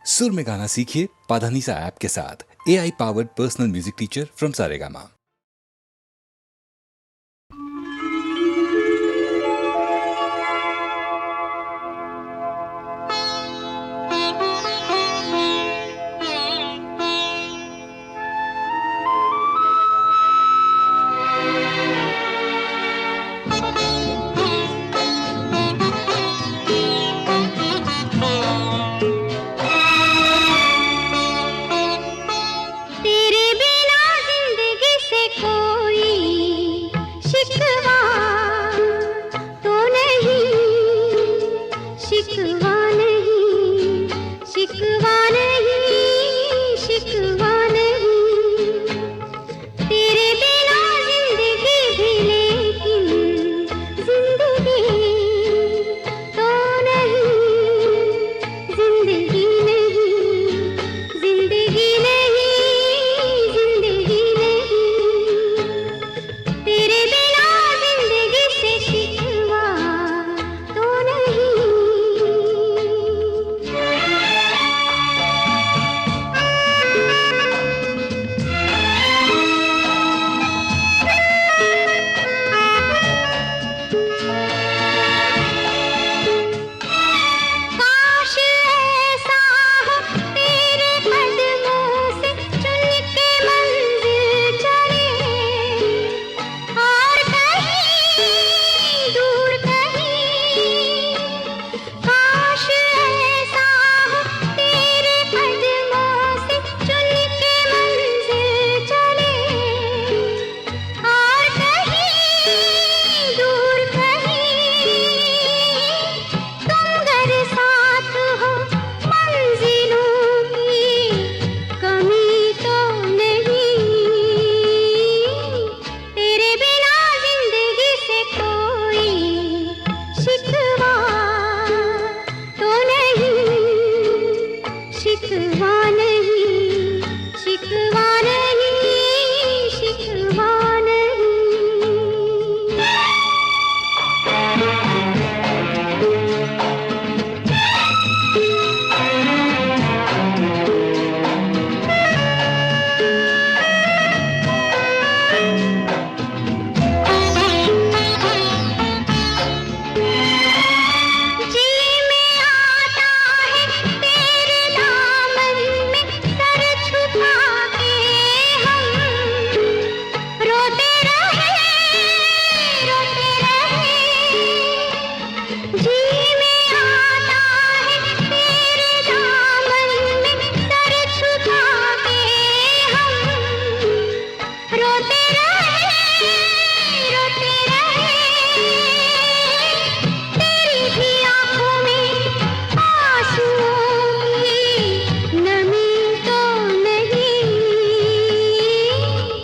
सुर में गाना सीखिए पाधानीसा ऐप के साथ। AI powered personal music teacher from Saregama.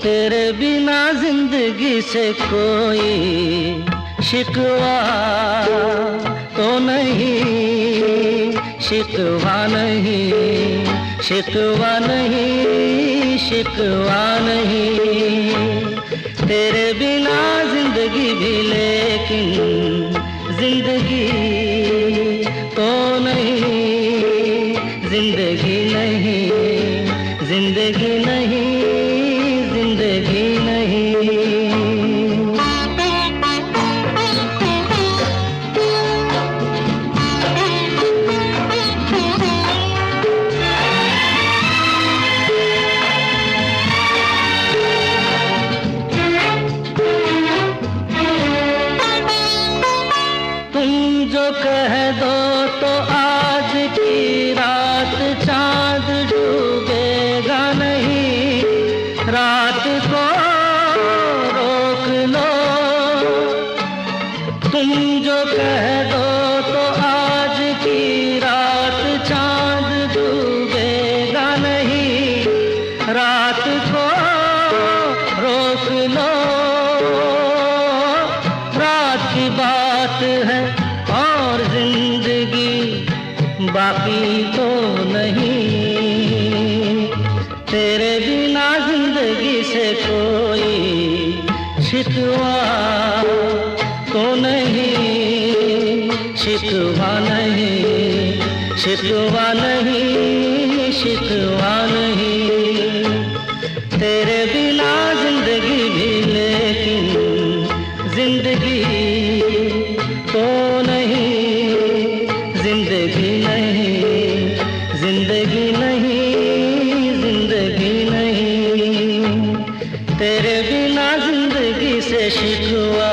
तेरे बिना जिंदगी से कोई शिकवा तो नहीं, शिकवा नहीं, शिकवा नहीं, शिकवा नहीं। तेरे बिना जिंदगी भी लेकिन जिंदगी तो नहीं, जिंदगी नहीं, जिंदगी नहीं, जिंदगी नहीं। तुम जो कह दो तो आज की रात चांद डूबेगा नहीं, रात को रोक लो। तुम जो कह दो तो आज की रात चांद डूबेगा नहीं, रात को रोक लो। रात की बात है और जिंदगी बाकी तो नहीं। तेरे बिना जिंदगी से कोई शिकवा तो नहीं, शिकवा नहीं, शिकवा नहीं, शिकवा नहीं। तेरे बिना जिंदगी भी लेकिन जिंदगी तो नहीं, जिंदगी नहीं, जिंदगी नहीं, जिंदगी नहीं। तेरे बिना जिंदगी से शिकवा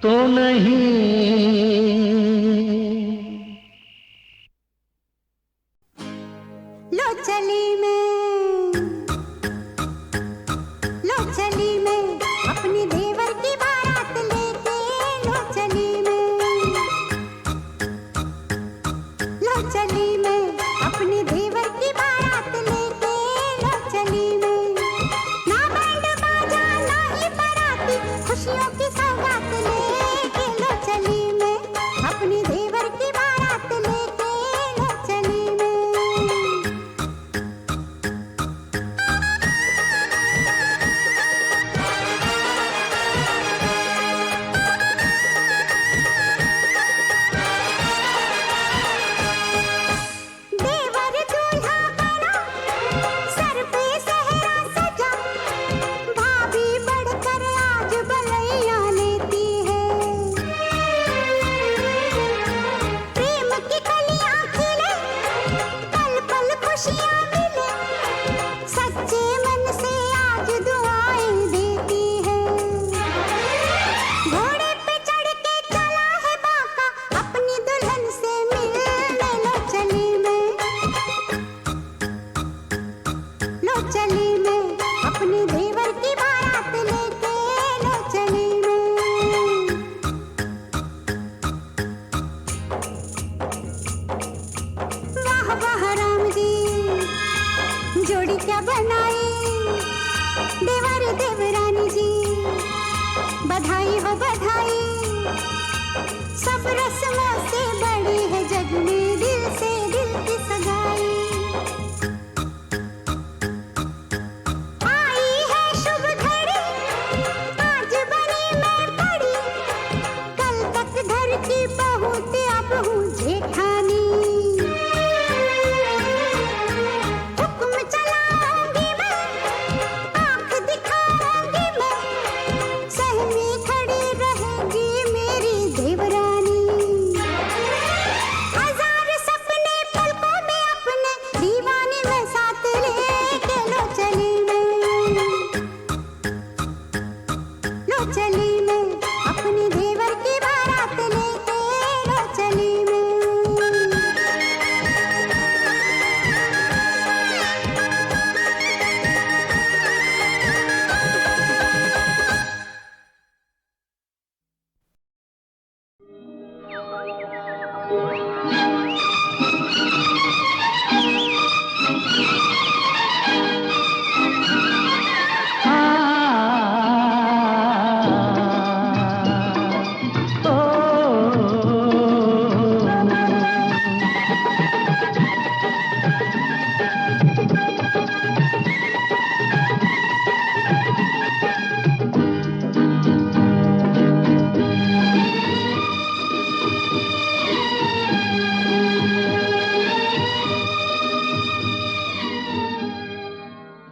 तो नहीं। लो चली मैं अपनी देवर की बारात लेके, लो चली मैं अपनी देवर की बारात लेके, लो चली मैं। ना बैंड बाजा ना ही बाराती, खुशियों की सौगात लेके, लो चली मैं अपनी देवर की बारात लेके, लो चली मैं। देवर दूल्हा बना, सर पे सेहरा सजा, भाभी बढ़कर आज बलैया लेती है। प्रेम की कलियां खिले, पल पल खुशियां मिले, सच्चे मन से आज दुआएं देती है। घोड़े पे चढ़ के चला है बाका, अपनी दुल्हन से मिलने, लो चली मैं, लो चली मैं अपनी देवर की बारात लेके, लो चली मैं। वाह वाह राम जी, जोड़ी क्या बनाई, देवर देवरानी जी, बधाई हो बधाई। सब रस्मों से बड़ी है जग में दिल से दिल की सगाई। आई है शुभ घड़ी, आज बनी मैं बड़ी, कल तक घर की बहू थी अब हूँ जेठानी। हुक्म चलाऊंगी मैं, आंख दिखाऊंगी मैं, सहमी खड़ी रहेगी मेरी देवरानी। हजार सपने पलकों में अपने, दीवाने में साथ लेके, लो चली मैं, लो चली मैं अपनी देवर की बारात लेके, लो चली मैं।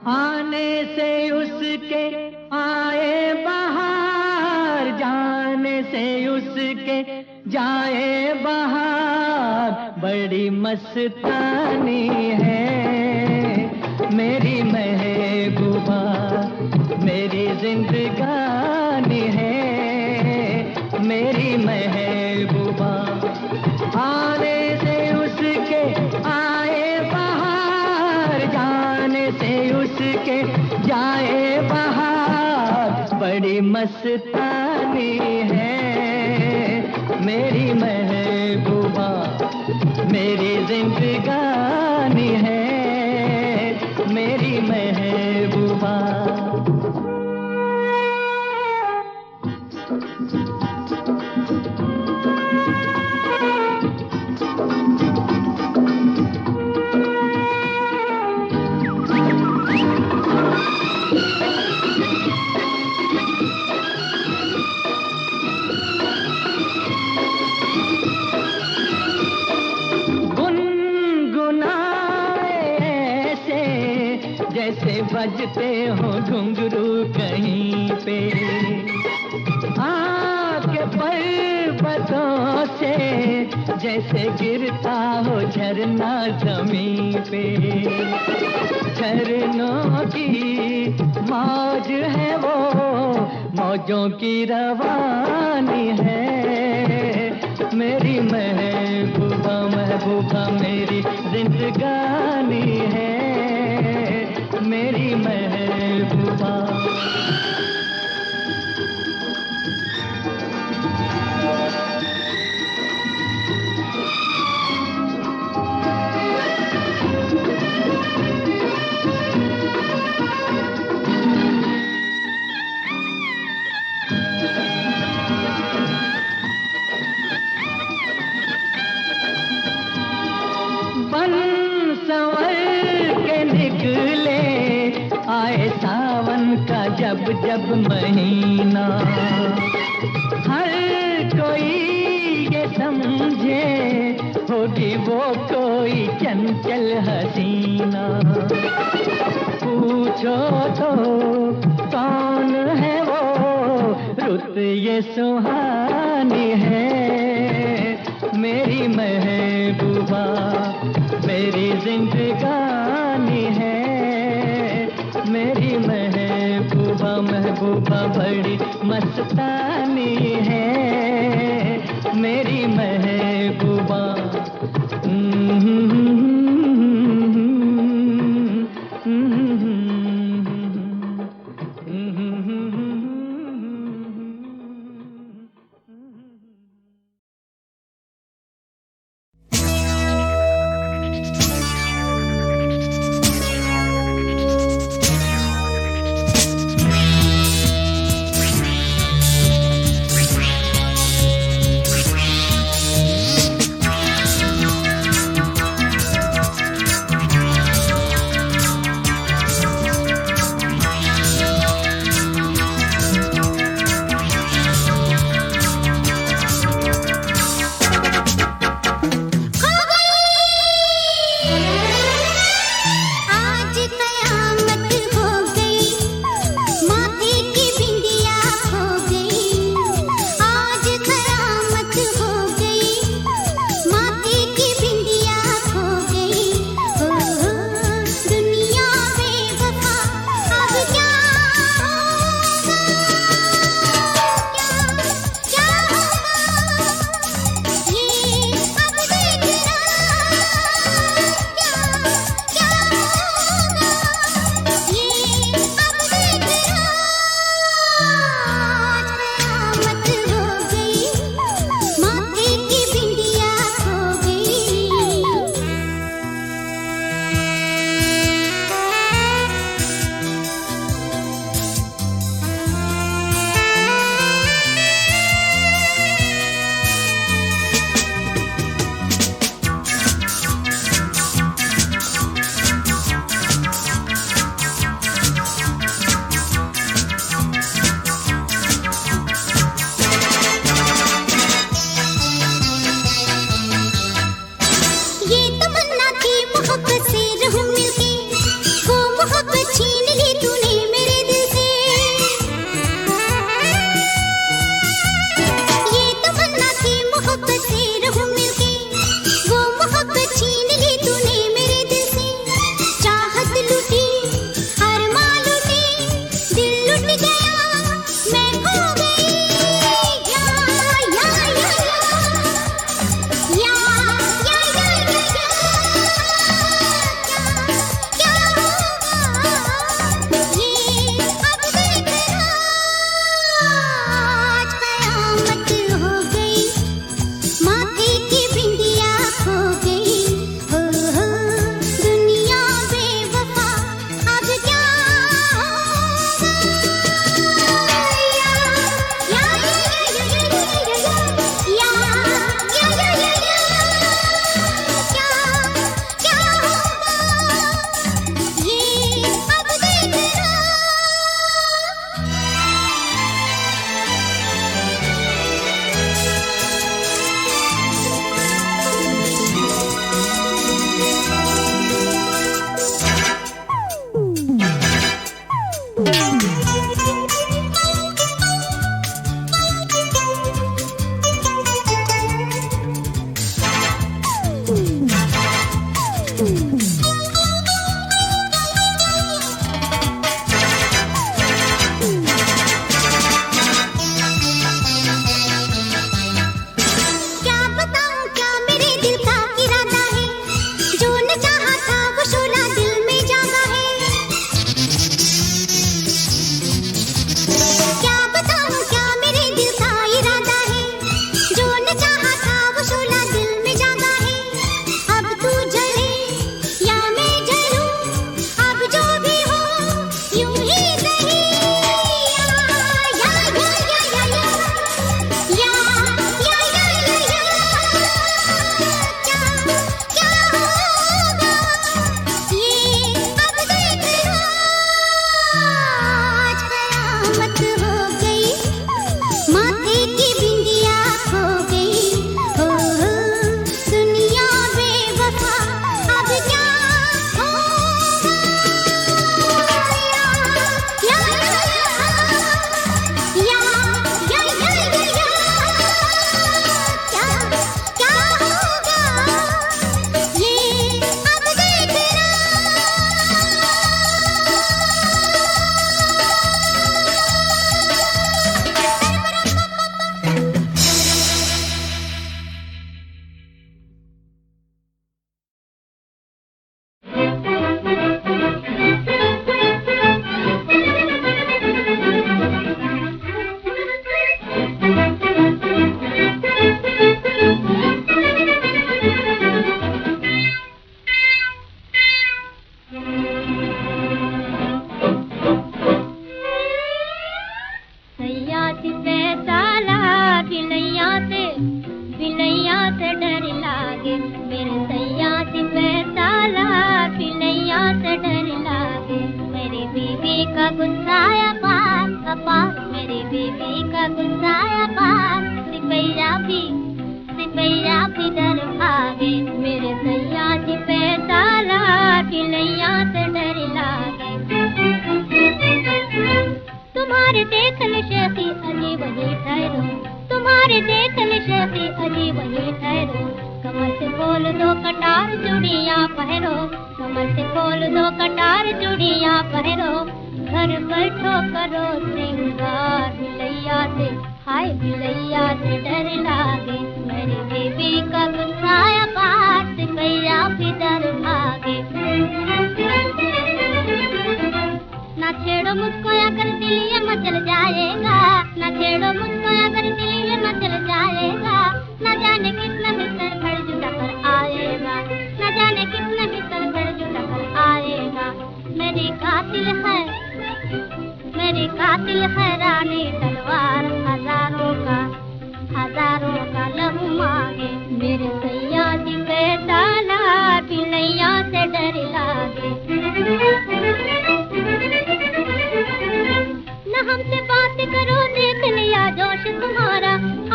आने से उसके आए बहार, जाने से उसके जाए बहार, बड़ी मस्तानी है मेरी महबूबा, मेरी जिंदगानी है मेरी महबूबा। आने से उसके आए बहार, जाने से उसके जाए बहार, बड़ी मस्तानी है मेरी महबूबा, मेरी जिंदगानी है मेरी महबूबा। गुनगुना जैसे बजते हो घुंघरू कहीं पे, आपके पर्वतों से जैसे गिरता हो झरना जमीन पे। झरनों की मौज है वो, मौजों की रवानी है। मेरी महबूबा महबूबा मेरी जिंदगानी है, मेरी महबूबा। आए सावन का जब जब महीना, हर कोई ये समझे होगी वो कोई चंचल हसीना। पूछो तो कौन है वो, रुत ये सुहानी है। मेरी महबूबा मेरी जिंदगानी है, मेरी महबूबा महबूबा बड़ी मस्तानी है, मेरी महबूबा। साया पार सिपैया भी डर भागे मेरे सैया जी पे ताला टिलैया से डर लागे तुम्हारे देखल शेखी अजीब ही ठहरो तुम्हारे देखल शेखी अजीब ही ठहरो कमर से खोल दो कटार चूड़ियां पहनो कमर से खोल दो कटार चूड़ियां पहनो घर बैठो करो श्रृंगार बिलैया से हाय बिलैया से डर लागे मेरी बेबी का गुस्साया पार सिपैया भी डर भागे ना छेड़ो मुझको अगर दिल ये मचल जाएगा ना छेड़ो मुझको अगर दिल ये मचल जाएगा ना जाने कितना मित्र घर जुटा कर आएगा ना जाने कितना मित्र घर जुटा कर आएगा मेरी कातिल है रानी तलवार हजारों का लहू मांगे मेरे सैया जी पे ताला बिलैया से डर लागे न हमसे बात करो देख लिया जोश तुम्हारा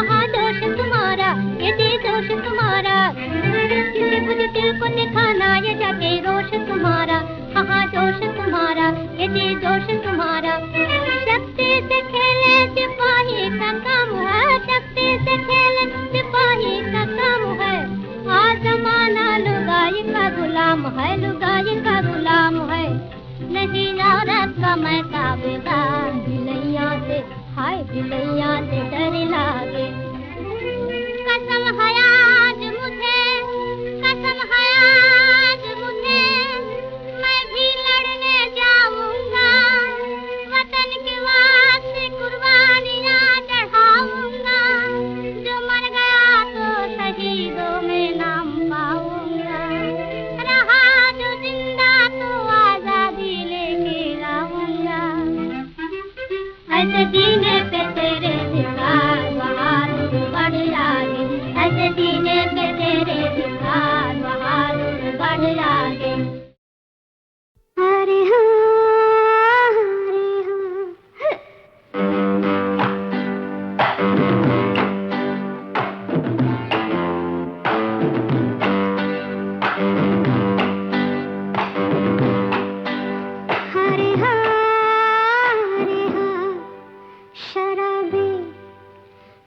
हाँ जोश तुम्हारा ये जी जोश तुम्हारा किसी मुझे दिल को दिखाना ये जाके रोश तुम्हारा हाँ जोश तुम्हारा ये जी जोश तुम्हारा शक्ति से खेले सिपाही का काम है शक्ति से खेले सिपाही का काम है आज जमाना लुगाई का गुलाम है लुगाई का गुलाम है नहीं औरत का मैं ताबेदार बिलैया से हाय बिलैया से डर लागे कसम है आज मुझे मैं भी लड़ने जाऊंगा वतन के वास्ते कुर्बानियां चढ़ाऊंगा जो मर गया तो शहीदों में नाम पाऊंगा रहा जो जिंदा तो आजादी लेके आऊंगा ऐसे जीने पे तेरे धिक्कार बहादुर बढ़ जाए ऐसे जीने पे तेरे धिक्कार बहादुर बढ़ जाए अरे हाँ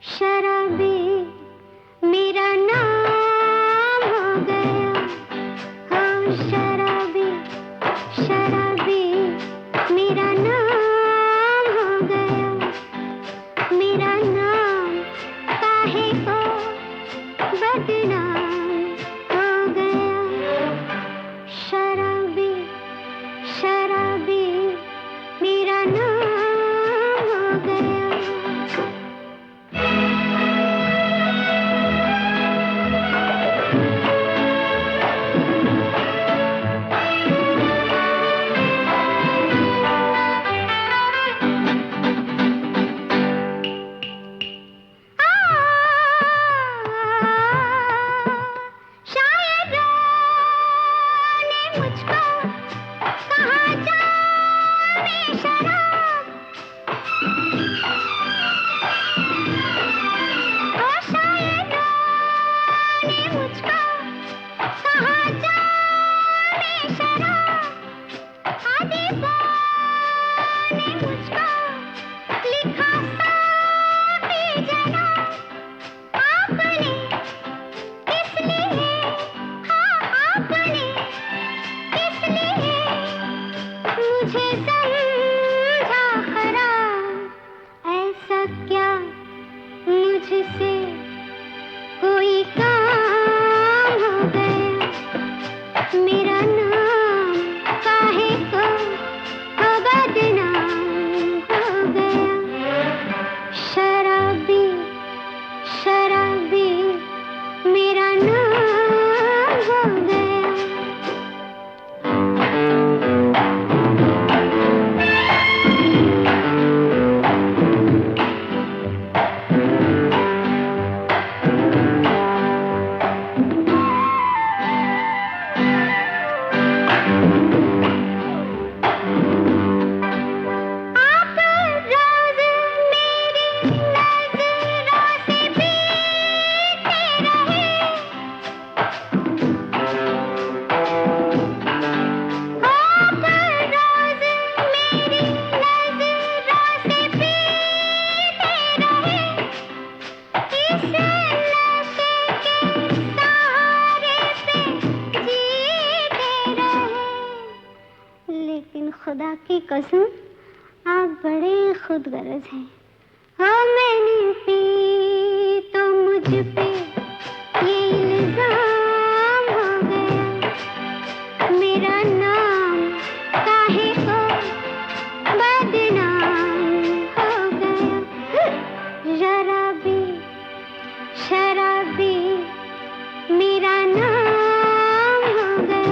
शराबी मेरा नाम हो गया हाँ शराबी मेरा नाम हो गया मेरा नाम काहे को बदनाम हो गया शराबी मेरा नाम हो गया खुदा की कसम आप बड़े खुदगर्ज हैं। हाँ मैंने पी तो मुझ पे ये इल्जाम हो गया, मेरा नाम काहे को बदनाम हो गया। शराबी शराबी मेरा नाम हो गया।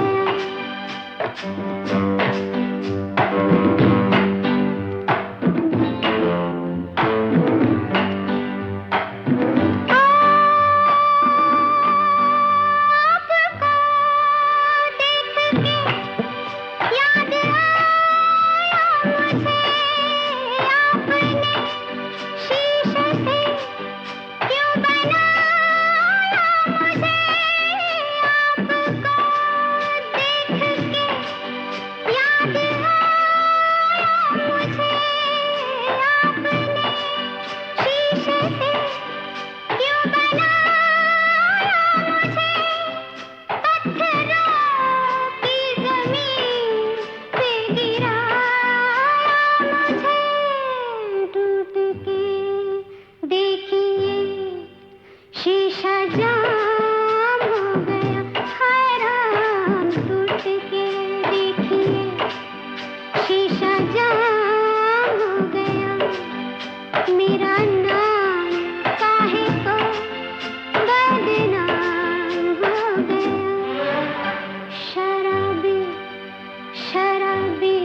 शीशा जाम हो गया, हैरान टूट के देखिए, शीशा जाम हो गया, मेरा नाम काहे को बदनाम हो गया। शराबी शराबी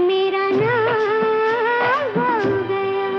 मेरा नाम हो गया।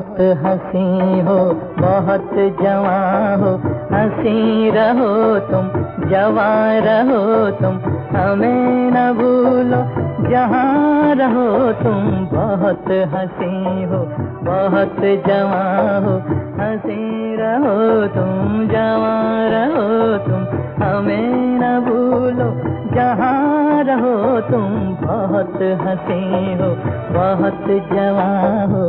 बहुत हंसी हो बहुत जवां हो, हंसी रहो तुम जवां रहो तुम, हमें न भूलो जहाँ रहो तुम। बहुत हंसी हो बहुत जवां हो, हंसी रहो तुम जवां रहो तुम, हमें न भूलो जहाँ रहो तुम। बहुत हंसी हो बहुत जवां हो।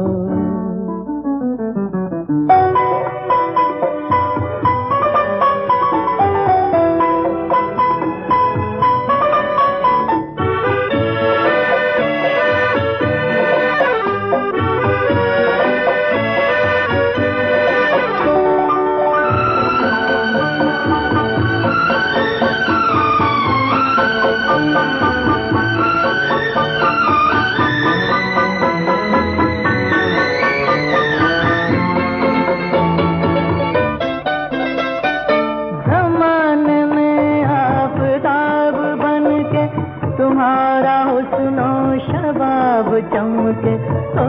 चमके ओ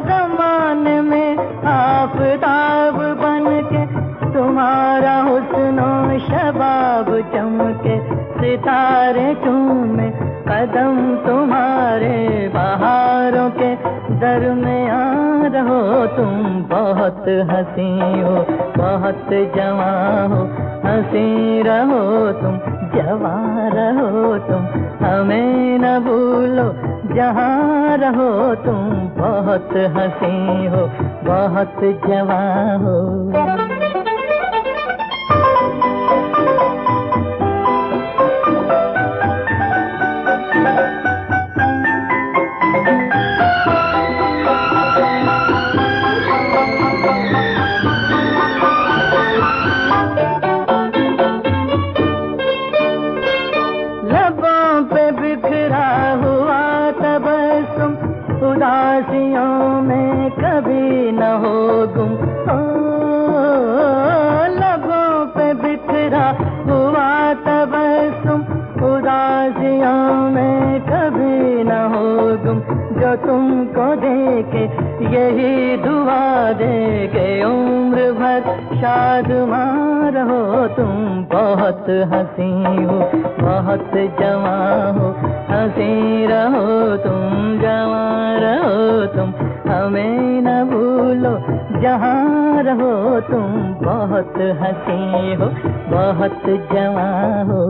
ज़माने में आफ़ताब बनके, तुम्हारा हुस्नो शबाब चमके, सितारे चूमे कदम तुम्हारे, बहारों के दरमियाँ रहो तुम। बहुत हंसी हो बहुत जवां हो, हंसी रहो तुम जवां रहो तुम, हमें न भूलो जहाँ रहो तुम। बहुत हंसी हो बहुत जवां हो। उदासियों में कभी न हो गुम, ओ लबों पे बिखरा हुआ तबस्सुम, उदासियों में कभी न हो गुम। जो तुमको देखे यही दुआ दे के उम्र भर शादमां रहो तुम। बहुत हंसी हो बहुत जवां हो, हंसी रहो तुम जवां रहो तुम, हमें न भूलो जहाँ रहो तुम। बहुत हंसी हो बहुत जवां हो।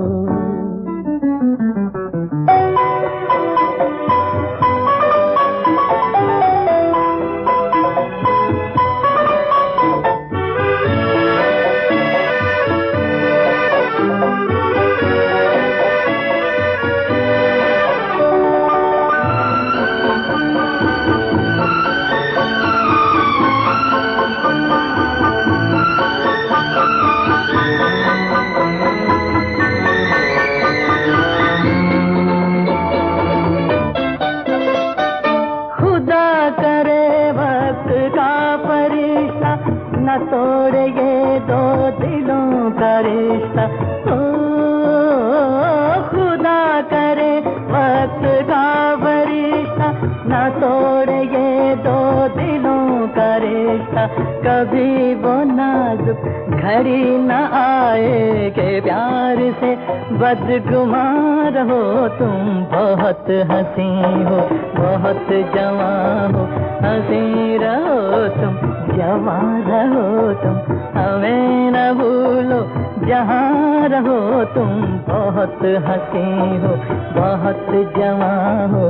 न तोड़े ये दो दिलों का रिश्ता, ओ खुदा करे वक्त का फरिश्ता, न तोड़े ये दो दिलों का रिश्ता। कभी वो नाजुक घड़ी न आए के प्यार से बदगुमां रहो तुम। बहुत हंसी हो बहुत जवां हो, हंसी रहो तुम जवां रहो तुम, हमें न भूलो जहाँ रहो तुम। बहुत हंसी हो बहुत जवां हो।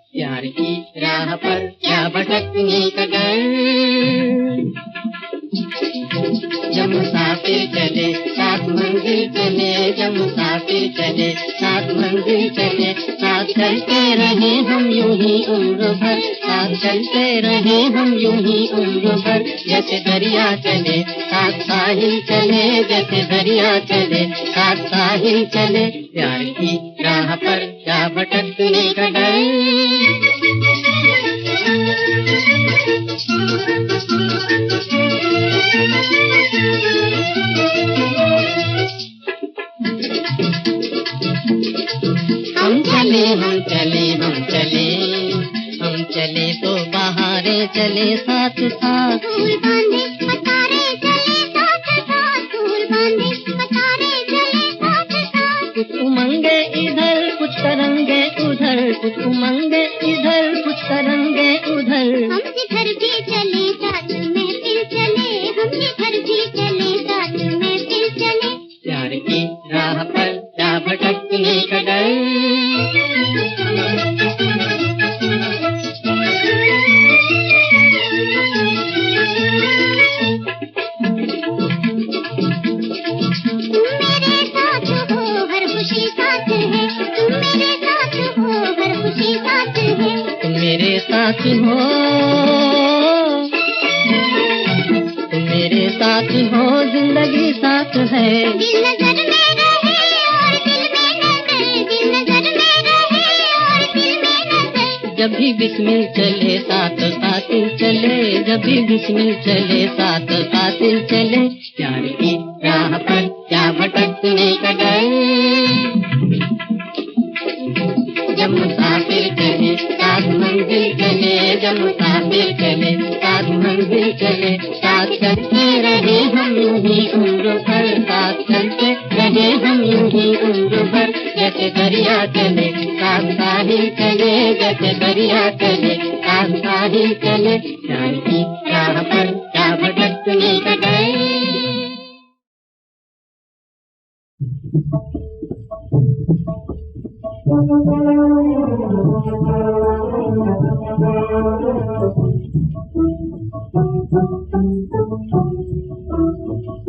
प्यार की राह पर क्या भटकने का डर, जब मुसाफिर चले साथ मंजिल चले, जब मुसाफिर चले साथ मंजिल चले, साथ चलते रहे हम यूं ही उम्र भर, साथ चलते रहे हम यूं ही उम्र भर। जैसे दरिया चले साथ साहिल चले, जैसे दरिया चले साथ साहिल चले। प्यार की राह पर क्या भटकने का डर। हम चले हम चले हम चले हम चले तो बहारे चले साथ साथ फूल बांधे कतारे चले साथ साथ फूल बांधे कतारे चले साथ साथ कुछ उमंगे इधर कुछ तरंगे उधर कुछ उमंगे इधर कुछ तरंगे उधर हम जिधर भी चले साथ में फिर चले हम जिधर भी चले साथ में फिर चले प्यार की राह पर जा भटकने का मेरे साथ हो तुम मेरे साथ हो जिंदगी साथ है दिल नजर में रहे और दिल में नजर दिल नजर में रहे और दिल में नजर जब भी बिस्मिल चले साथ कातिल चले जब भी बिस्मिल चले साथ कातिल चले प्यार की राह पर क्या भटकने का डर जब मुसाफिर चले साथ मंजिल चले जब मुसाफिर चले साथ मंजिल चले साथ चलते रहे हम यूं ही उम्र भर साथ चलते रहे हम यूं ही उम्र भर जैसे दरिया चले साथ साहिल चले जैसे दरिया चले साथ साहिल चले प्यार की राह पर क्या भटकने का डर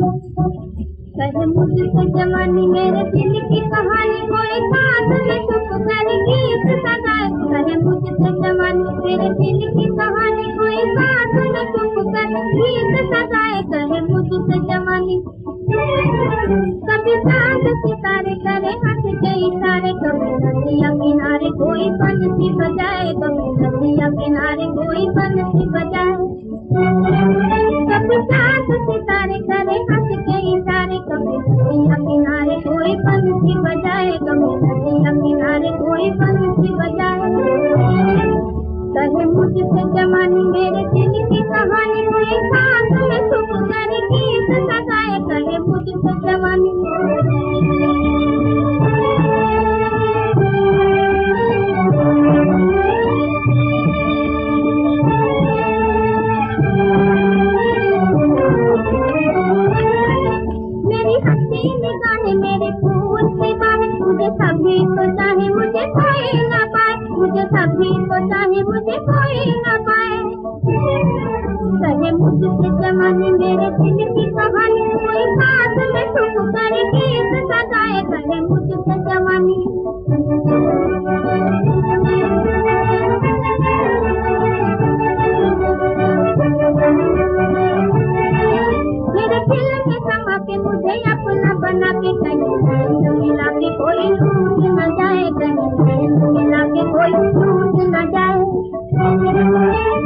कहे मुझसे जवानी मेरे दिल की कहानी कोई साथ में चुप कर गीत सगाए कहे मुझसे जवानी मेरे दिल की कहानी कोई साथ में चुप कर गीत सगाए कहे मुझसे जवानी कभी चांद सितारे करे हंस के इशारे कभी नदिया किनारे कोई बंसी बजाए कभी नदिया किनारे कोई बंसी बजाए कभी चांद सितारे करे हंस के इशारे कभी नदिया किनारे कोई बंसी बजाए कभी नदिया किनारे कोई बंसी बजाए कहे मुझसे जवानी मेरे दिल की कहानी कोई साथ में चुप कर गीत सगाए कहे मुझसे जवानी मेरी हंसी निगाहें मेरे फूल की बाहें मुझे सभी को चाहे मुझे कोई न पाए मुझे सभी को चाहे मुझे कोई न पाए कहे मुझसे जवानी मेरे दिल की कहानी कोई साथ में चुप कर गीत सगाए कहे मुझसे जवानी मेरे दिल में समा के मुझे अपना बना के कहीं मिला के कोई टूट न जाए कहीं मिला के कोई टूट न जाए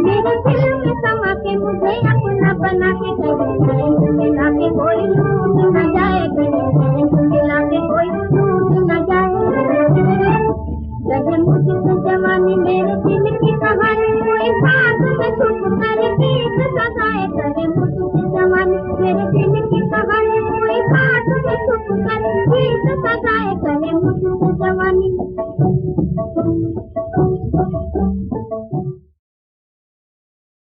मेरे दिल में समा के मुझे अपना बना के कहीं मिला के कोई टूट न जाए कहीं मिला के कोई टूट न जाए कहे मुझसे जवानी मेरे दिल की कहानी कोई साथ में चुप कर गीत सगाए कहे मुझसे जवानी मेरे दिल की कहानी कोई साथ में चुप कर गीत सगाए कहे मुझसे जवानी